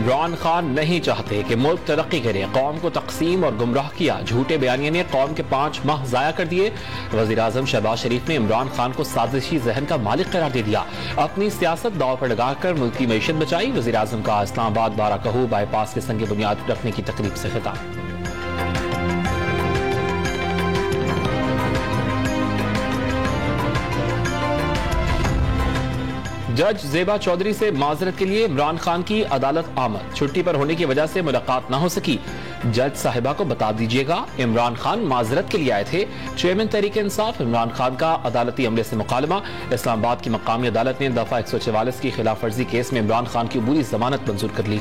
इमरान खान नहीं चाहते कि मुल्क तरक्की करे, कौम को तकसीम और गुमराह किया, झूठे बयानिए ने कौम के 5 माह जाया कर दिए। वजीर आजम शहबाज शरीफ ने इमरान खान को साजिशी जहन का मालिक करार दे दिया, अपनी सियासत दांव पर लगाकर मुल्क की मईशत बचाई। वजीर आजम का इस्लामाबाद बाराकहू बाईपास के संग बुनियाद रखने की तकरीब से खिताब। जज जेबा चौधरी से माजरत के लिए इमरान खान की अदालत आमद, छुट्टी पर होने की वजह से मुलाकात न हो सकी। जज साहिबा को बता दीजिएगा इमरान खान माजरत के लिए आए थे। चेयरमैन तहरीक इंसाफ इमरान खान का अदालती अमले से मुकालमा। इस्लामाबाद की मकामी अदालत ने दफा 144 की खिलाफ वर्जी केस में इमरान खान की अबूरी जमानत मंजूर कर ली।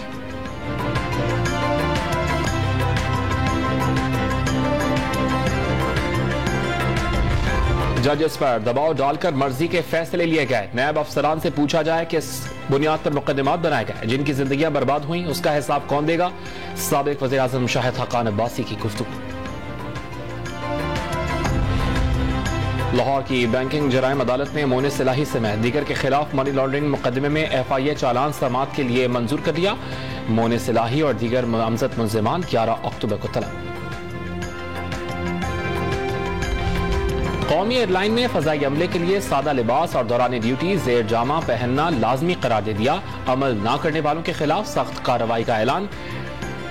जजेस पर दबाव डालकर मर्जी के फैसले लिए गए। नायब अफसरान से पूछा जाए कि इस बुनियाद पर मुकदमात बनाए गए, जिनकी जिंदगियां बर्बाद हुई, उसका हिसाब कौन देगा। साबिक वज़ीर आज़म शाहिद हक़ान अब्बासी की गुफ्तगू। लाहौर की बैंकिंग जराइम अदालत ने मोने सिलाही समेत दीगर के खिलाफ मनी लॉन्ड्रिंग मुकदमे में FIA चालान समाअत के लिए मंजूर कर दिया। मोने सिलाही और दीगर नामजद मुल्ज़िमान 11 अक्टूबर को तलब। कौमी एयरलाइन ने फजाई अमले के लिए सादा लिबास और दौरान ड्यूटी जेर जामा पहनना लाजमी करार दे दिया। अमल न करने वालों के खिलाफ सख्त कार्रवाई का ऐलान।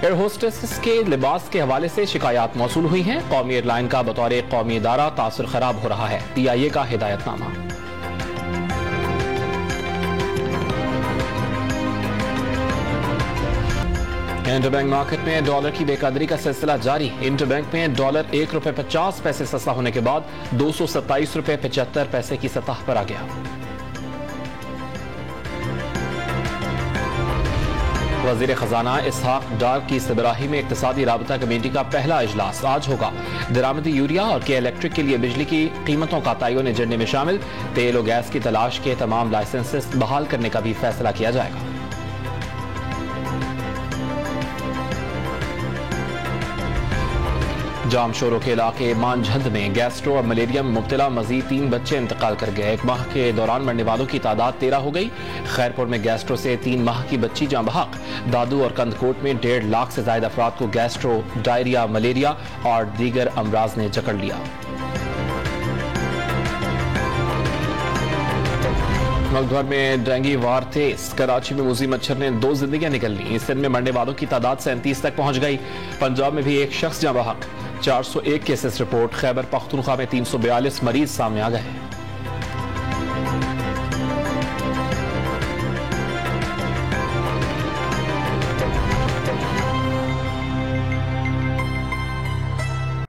एयर होस्टेस के लिबास के हवाले से शिकायत मौसूल हुई हैं। कौमी एयरलाइन का बतौर कौमी इदारा तासुर खराब हो रहा है। PIA का हिदायतनामा। इंटरबैंक मार्केट में डॉलर की बेकदरी का सिलसिला जारी। इंटरबैंक में डॉलर ₹1.50 सस्ता होने के बाद ₹227.75 की सतह पर आ गया। वजीर खजाना इसहाक डार की सरबराही में इक्तिसादी राबता कमेटी का पहला इजलास आज होगा। दरामदी यूरिया और के इलेक्ट्रिक के लिए बिजली की कीमतों का तयन एजेंडे में शामिल। तेल और गैस की तलाश के तमाम लाइसेंसेस बहाल करने का भी फैसला किया जाएगा। जामशोरो के इलाके मानझंद में गैस्ट्रो और मलेरिया में मुब्तला मजीद 3 बच्चे इंतकाल कर गए। 1 माह के दौरान मरने वालों की तादाद 13 हो गई। खैरपुर में गैस्ट्रो से 3 माह की बच्ची जाँ बहक। दादू और कंदकोट में 1.5 लाख से ज्यादा अफराद को गैस्ट्रो, डायरिया, मलेरिया और दीगर अमराज ने जकड़ लिया। मुल्क भर में डेंगू वार तेज। कराची में मूजी मच्छर ने 2 जिंदगियां निकल ली। सिंध में मरने वालों की तादाद 37 तक पहुंच गई। पंजाब में भी 1 शख्स जाँ बहक। 401 केसेस रिपोर्ट। खैबर पख्तूनख्वा में 342 मरीज सामने आ गए।